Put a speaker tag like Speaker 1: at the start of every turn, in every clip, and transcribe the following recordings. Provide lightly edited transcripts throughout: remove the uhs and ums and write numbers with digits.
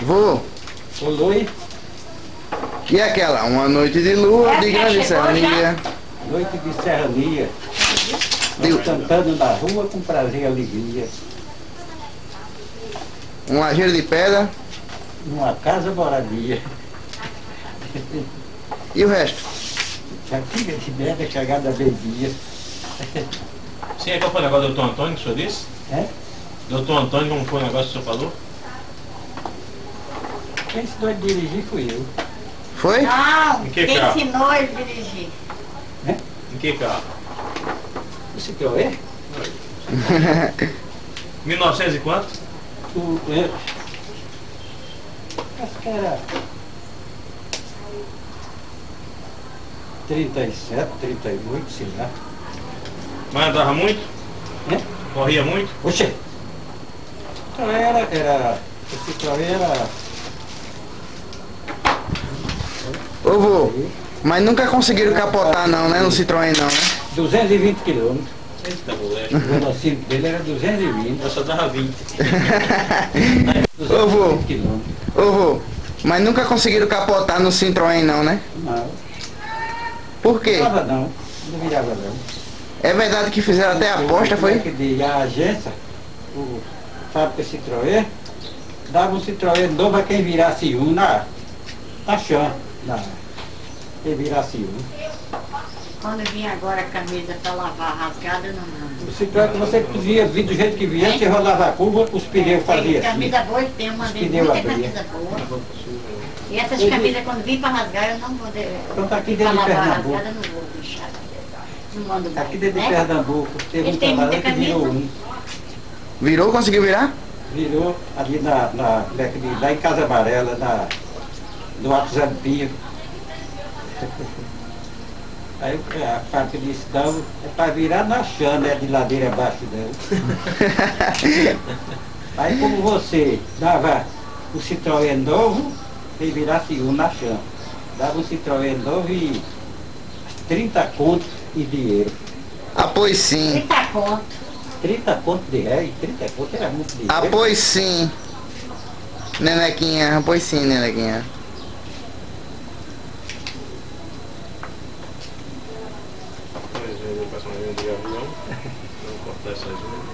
Speaker 1: Vô,
Speaker 2: Oi,
Speaker 1: e aquela? Uma noite de lua de grande serrania.
Speaker 2: noite de serrania,
Speaker 1: Deu
Speaker 2: cantando na rua com prazer e alegria.
Speaker 1: um lajeiro de pedra
Speaker 2: Numa casa moradia,
Speaker 1: e o resto?
Speaker 2: cantiga de merda chegada bebia.
Speaker 3: Sim, qual foi o negócio do doutor Antônio que o senhor disse?
Speaker 2: É?
Speaker 3: Doutor Antônio, como foi o negócio que o senhor falou?
Speaker 2: Quem ensinou a dirigir fui eu.
Speaker 1: Foi?
Speaker 4: Não,
Speaker 3: Em que
Speaker 4: quem
Speaker 3: carro?
Speaker 4: ensinou ele a dirigir?
Speaker 3: Em que carro?
Speaker 2: O Citroën?
Speaker 3: 1900 e quanto?
Speaker 2: Acho que era 37, 38, sei lá.
Speaker 3: Mas andava muito?
Speaker 2: É?
Speaker 3: Corria muito?
Speaker 2: Oxê! Então o Citroën era...
Speaker 1: Ô vô, mas nunca conseguiram capotar não, né? No Citroën não, né?
Speaker 2: 220 quilômetros.
Speaker 3: Eita, moleque.
Speaker 2: O velocímetro dele era 220.
Speaker 3: Eu só dava 20.
Speaker 1: Ô vô,
Speaker 2: 220 quilômetros.
Speaker 1: ô vô, mas nunca conseguiram capotar no Citroën não, né?
Speaker 2: Não,
Speaker 1: Por quê?
Speaker 2: não virava não. Não virava não.
Speaker 1: É verdade que fizeram até aposta, foi?
Speaker 2: A agência, o fábrica Citroën, dava um Citroën novo a quem virasse um na chão. Quem virasse um.
Speaker 4: Quando vinha agora a camisa para lavar rasgada, eu não mando.
Speaker 2: O Citroën que você podia vir do jeito que vinha, você rolava a curva, os pneus faziam
Speaker 4: Tem
Speaker 2: assim.
Speaker 4: camisa boa e tem, eu mandei
Speaker 2: pneus
Speaker 4: muita
Speaker 2: abria.
Speaker 4: camisa boa. E essas camisas, quando vim para rasgar, eu não vou...
Speaker 2: Então tá aqui
Speaker 4: Para
Speaker 2: dentro de
Speaker 4: lavar
Speaker 2: Pernambuco.
Speaker 4: rasgada, eu não vou deixar. Não mando mais,
Speaker 2: Aqui dentro de
Speaker 4: né?
Speaker 2: Pernambuco, teve
Speaker 4: Ele
Speaker 2: um
Speaker 4: tem muita
Speaker 2: camarada que virou
Speaker 4: camisa.
Speaker 2: um.
Speaker 1: Virou? Conseguiu virar?
Speaker 2: Virou ali lá em Casa Amarela, no WhatsApp Pio. Aí a parte disse, não, é para virar na chã, né? De ladeira abaixo não. Aí como você dava o Citroën novo, ele virasse um na chã. Dava um Citroën novo e 30 contos em dinheiro.
Speaker 1: Ah, pois sim.
Speaker 4: 30 conto.
Speaker 2: 30 contos de réis, 30 contos era muito dinheiro.
Speaker 1: Ah, pois sim. Nenequinha, pois sim, Nenequinha.
Speaker 3: Pois é, eu passo uma de avião. Não cortar essas unhas.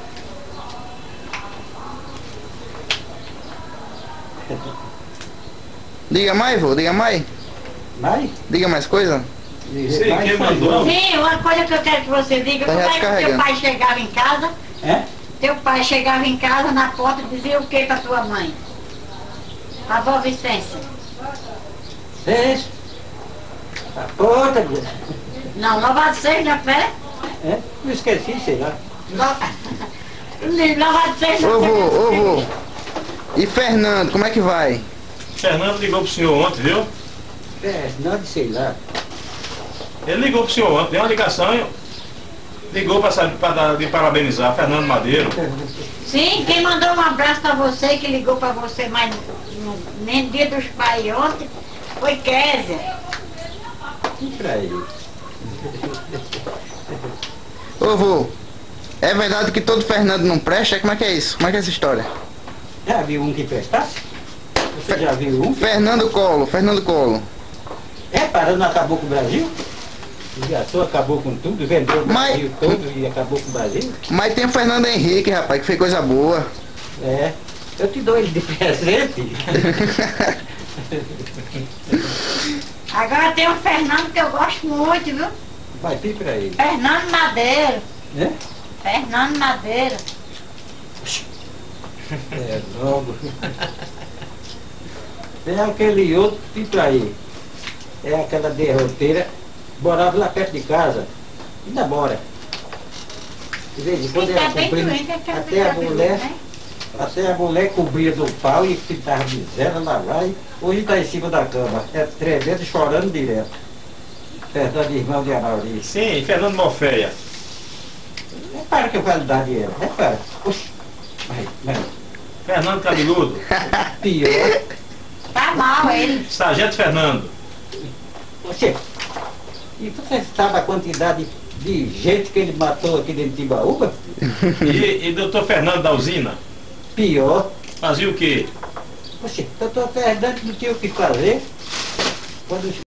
Speaker 1: Diga mais, vô, diga mais.
Speaker 2: Mas,
Speaker 1: Diga mais coisa.
Speaker 3: Sim,
Speaker 2: mais
Speaker 3: quem
Speaker 2: São
Speaker 3: mandou?
Speaker 2: João.
Speaker 4: Sim, uma coisa que eu quero que você diga,
Speaker 1: Tá
Speaker 4: como é que
Speaker 1: descarregando.
Speaker 4: teu pai chegava em casa,
Speaker 2: É?
Speaker 4: teu pai chegava em casa na porta e dizia o que para tua mãe? A avó Vicência.
Speaker 2: Seis. A porta.
Speaker 4: Não, louvado seja fé.
Speaker 2: É? Eu esqueci, sei lá.
Speaker 4: Louvado seja
Speaker 1: Ô
Speaker 4: fé.
Speaker 1: vô, ô vô. E Fernando, como é que vai?
Speaker 3: Fernando ligou pro senhor ontem, viu?
Speaker 2: É, nada, sei lá.
Speaker 3: Ele ligou pro senhor ontem, deu uma ligação e ligou para de parabenizar Fernando Madeiro.
Speaker 4: Sim, quem mandou um abraço para você, que ligou para você, mas nem no dia dos pais ontem, foi Kézia.
Speaker 2: E pra ele?
Speaker 1: Ô vô, é verdade que todo Fernando não presta? Como é que é isso? Como é que é essa história?
Speaker 2: Já viu um que prestasse? Você já viu um?
Speaker 1: Fernando Collor, Fernando Collor.
Speaker 2: É, parando, acabou com o Brasil? Ligação, acabou com tudo, vendeu o
Speaker 1: Mas-
Speaker 2: Brasil todo e acabou com o Brasil?
Speaker 1: Mas tem o Fernando Henrique, rapaz, que fez coisa boa.
Speaker 2: É. Eu te dou ele de presente.
Speaker 4: Agora tem um Fernando que eu gosto muito, viu?
Speaker 2: Vai ter pra ele.
Speaker 4: Fernando Madeiro.
Speaker 2: Né?
Speaker 4: Fernando Madeiro.
Speaker 2: É, logo. Tem aquele outro tipo aí. É aquela derroteira. Morava lá perto de casa. Ainda mora. De vez em quando
Speaker 4: Ele
Speaker 2: ela
Speaker 4: tá bem
Speaker 2: cumprindo.
Speaker 4: doente, aquela
Speaker 2: Até a
Speaker 4: cabeluda,
Speaker 2: mulher.
Speaker 4: né?
Speaker 2: Até a mulher cobria do pau e pintava de zero, lá vai. Hoje está em cima da cama. É tremendo, chorando direto. Fernando, irmão de Amauri.
Speaker 3: Sim, Fernando Morféia.
Speaker 2: Repara que eu quero dar dinheiro. Repara. Oxi. Vai.
Speaker 3: Fernando Cabeludo.
Speaker 2: Pior.
Speaker 4: Tá mal ele.
Speaker 3: Sargento Fernando.
Speaker 2: Você. E você sabe a quantidade de gente que ele matou aqui dentro de Timbaúba?
Speaker 3: E doutor Fernando da usina.
Speaker 2: Pior.
Speaker 3: Fazia o quê?
Speaker 2: Poxa, doutor Fernando não tinha o que fazer. Quando